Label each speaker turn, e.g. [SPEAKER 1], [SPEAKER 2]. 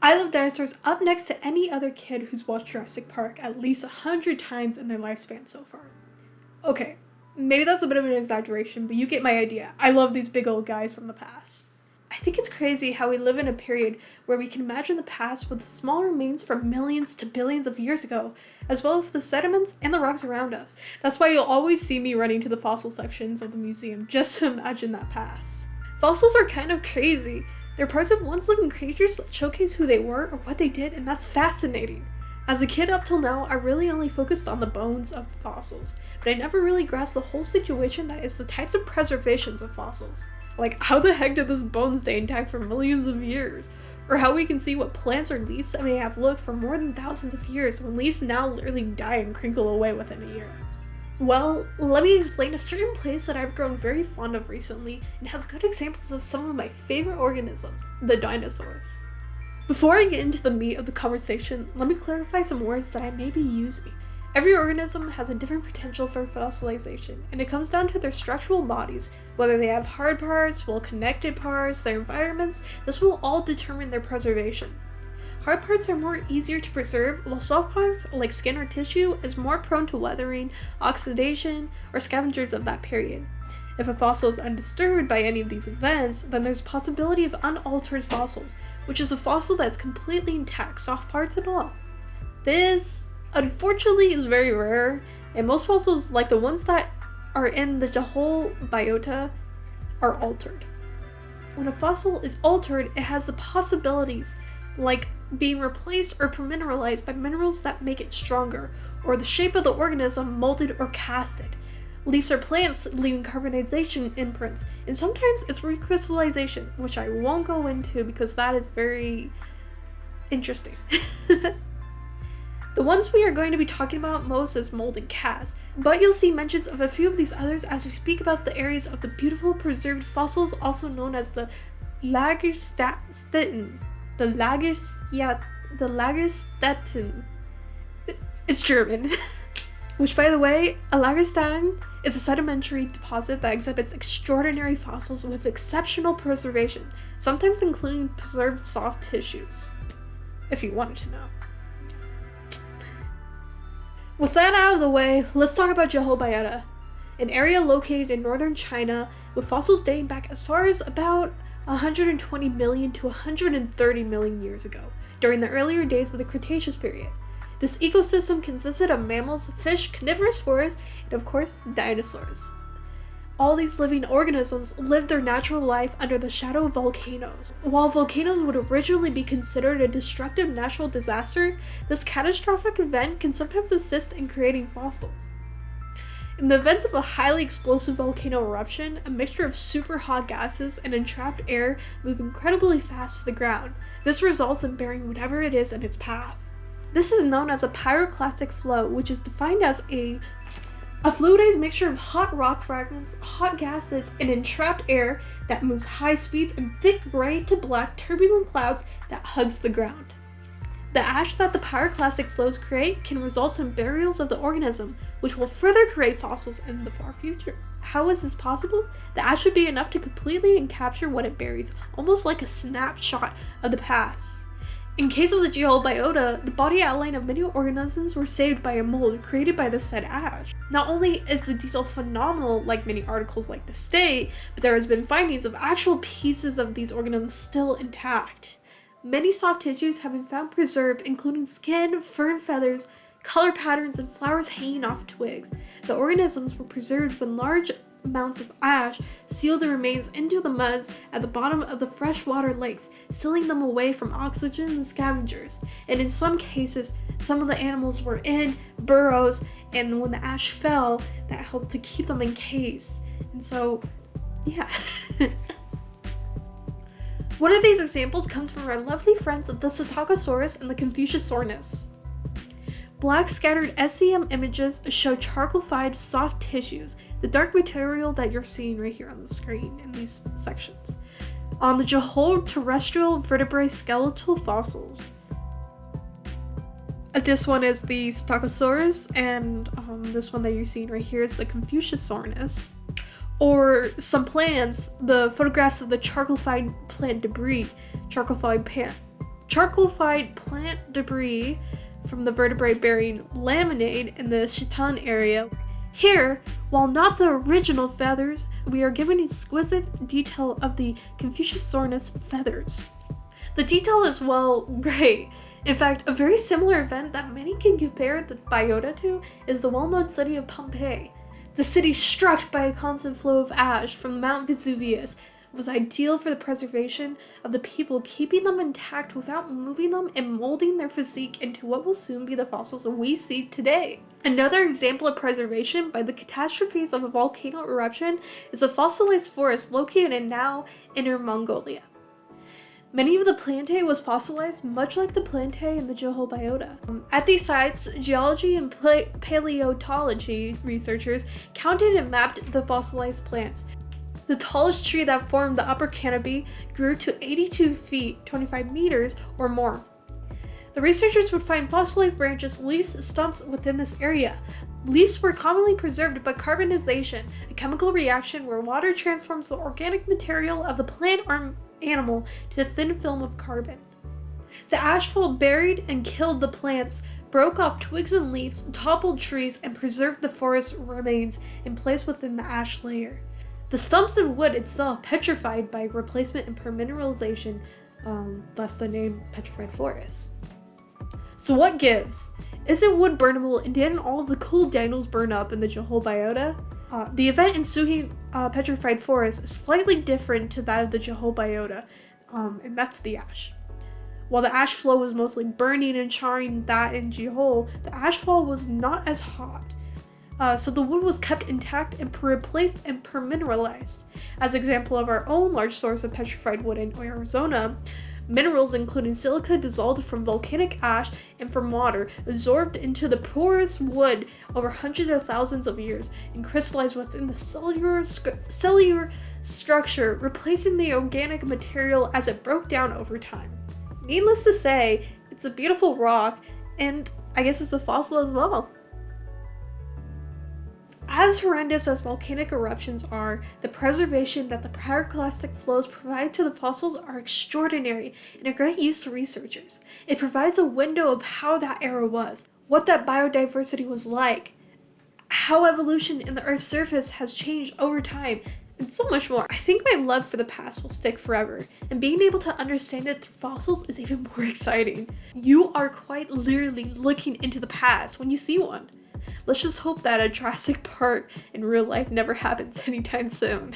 [SPEAKER 1] I love dinosaurs up next to any other kid who's watched Jurassic Park at least 100 times in their lifespan so far. Okay, maybe that's a bit of an exaggeration, but you get my idea. I love these big old guys from the past. I think it's crazy how we live in a period where we can imagine the past with the small remains from millions to billions of years ago, as well as the sediments and the rocks around us. That's why you'll always see me running to the fossil sections of the museum just to imagine that past. Fossils are kind of crazy. They're parts of once living creatures that showcase who they were or what they did, and that's fascinating. As a kid up till now, I really only focused on the bones of fossils, but I never really grasped the whole situation that is the types of preservations of fossils. Like, how the heck did this bone stay intact for millions of years? Or how we can see what plants or leaves that may have lived for more than thousands of years when leaves now literally die and crinkle away within a year. Well, let me explain a certain place that I've grown very fond of recently and has good examples of some of my favorite organisms, the dinosaurs. Before I get into the meat of the conversation, let me clarify some words that I may be using. Every organism has a different potential for fossilization, and it comes down to their structural bodies, whether they have hard parts, well-connected parts, their environments. This will all determine their preservation. Hard parts are more easier to preserve, while soft parts, like skin or tissue, is more prone to weathering, oxidation, or scavengers of that period. If a fossil is undisturbed by any of these events, then there's a possibility of unaltered fossils, which is a fossil that's completely intact, soft parts and all. This, unfortunately, is very rare, and most fossils, like the ones that are in the Jehol biota, are altered. When a fossil is altered, it has the possibilities, like being replaced or permineralized by minerals that make it stronger, or the shape of the organism molded or casted. Leaves or plants leaving carbonization imprints, and sometimes it's recrystallization, which I won't go into because that is very interesting. The ones we are going to be talking about most is mold and cast, but you'll see mentions of a few of these others as we speak about the areas of the beautiful preserved fossils also known as the Lagerstätten. The Lagerstätten. It's German. Which, by the way, a Lagerstätten is a sedimentary deposit that exhibits extraordinary fossils with exceptional preservation, sometimes including preserved soft tissues, if you wanted to know. With that out of the way, let's talk about Jehol Biota, an area located in northern China with fossils dating back as far as about 120 million to 130 million years ago, during the earlier days of the Cretaceous period. This ecosystem consisted of mammals, fish, carnivorous forests, and of course, dinosaurs. All these living organisms lived their natural life under the shadow of volcanoes. While volcanoes would originally be considered a destructive natural disaster, this catastrophic event can sometimes assist in creating fossils. In the event of a highly explosive volcano eruption, a mixture of super hot gases and entrapped air move incredibly fast to the ground. This results in burying whatever it is in its path. This is known as a pyroclastic flow, which is defined as a fluidized mixture of hot rock fragments, hot gases, and entrapped air that moves high speeds in thick gray to black turbulent clouds that hugs the ground. The ash that the pyroclastic flows create can result in burials of the organism, which will further create fossils in the far future. How is this possible? The ash would be enough to completely encapture what it buries, almost like a snapshot of the past. In case of the Jehol biota, the body outline of many organisms were saved by a mold created by the said ash. Not only is the detail phenomenal, like many articles like this state, but there has been findings of actual pieces of these organisms still intact. Many soft tissues have been found preserved, including skin, fur and feathers, color patterns, and flowers hanging off twigs. The organisms were preserved when large amounts of ash sealed the remains into the muds at the bottom of the freshwater lakes, sealing them away from oxygen and scavengers. And in some cases, some of the animals were in burrows, and when the ash fell, that helped to keep them encased. And so, yeah. One of these examples comes from our lovely friends the Psittacosaurus and the Confuciusornis. Black scattered SEM images show charcoal-fied soft tissues, the dark material that you're seeing right here on the screen in these sections, on the Jehol terrestrial vertebrate skeletal fossils. This one is the Psittacosaurus, and this one that you're seeing right here is the Confuciusornis. Or some plants, the photographs of the charcoal-fied plant debris, charcoal-fied charcoalified plant debris from the vertebrate-bearing laminate in the chiton area. Here, while not the original feathers, we are given exquisite detail of the Confuciusornis feathers. The detail is, well, great. In fact, a very similar event that many can compare the Biota to is the well-known city of Pompeii. The city, struck by a constant flow of ash from Mount Vesuvius, was ideal for the preservation of the people, keeping them intact without moving them and molding their physique into what will soon be the fossils we see today. Another example of preservation by the catastrophes of a volcano eruption is a fossilized forest located in now Inner Mongolia. Many of the plantae was fossilized, much like the plantae in the Jehol biota. At these sites, geology and paleontology researchers counted and mapped the fossilized plants. The tallest tree that formed the upper canopy grew to 82 feet, 25 meters, or more. The researchers would find fossilized branches, leaves, stumps within this area. Leaves were commonly preserved by carbonization, a chemical reaction where water transforms the organic material of the plant or animal to a thin film of carbon. The ashfall buried and killed the plants, broke off twigs and leaves, toppled trees, and preserved the forest remains in place within the ash layer. The stumps and wood itself petrified by replacement and permineralization, thus the name Petrified Forest. So what gives? Isn't wood burnable, and didn't all of the cool dangles burn up in the Jehol biota? The event ensuing Petrified Forest is slightly different to that of the Jehol biota, and that's the ash. While the ash flow was mostly burning and charring that in Jehol, the ashfall was not as hot. So the wood was kept intact and replaced and permineralized. As example of our own large source of petrified wood in Arizona, minerals including silica dissolved from volcanic ash and from water absorbed into the porous wood over hundreds of thousands of years and crystallized within the cellular structure, replacing the organic material as it broke down over time. Needless to say, it's a beautiful rock, and I guess it's a fossil as well. As horrendous as volcanic eruptions are, the preservation that the pyroclastic flows provide to the fossils are extraordinary and a great use to researchers. It provides a window of how that era was, what that biodiversity was like, how evolution in the Earth's surface has changed over time, and so much more. I think my love for the past will stick forever, and being able to understand it through fossils is even more exciting. You are quite literally looking into the past when you see one. Let's just hope that a Jurassic Park in real life never happens anytime soon.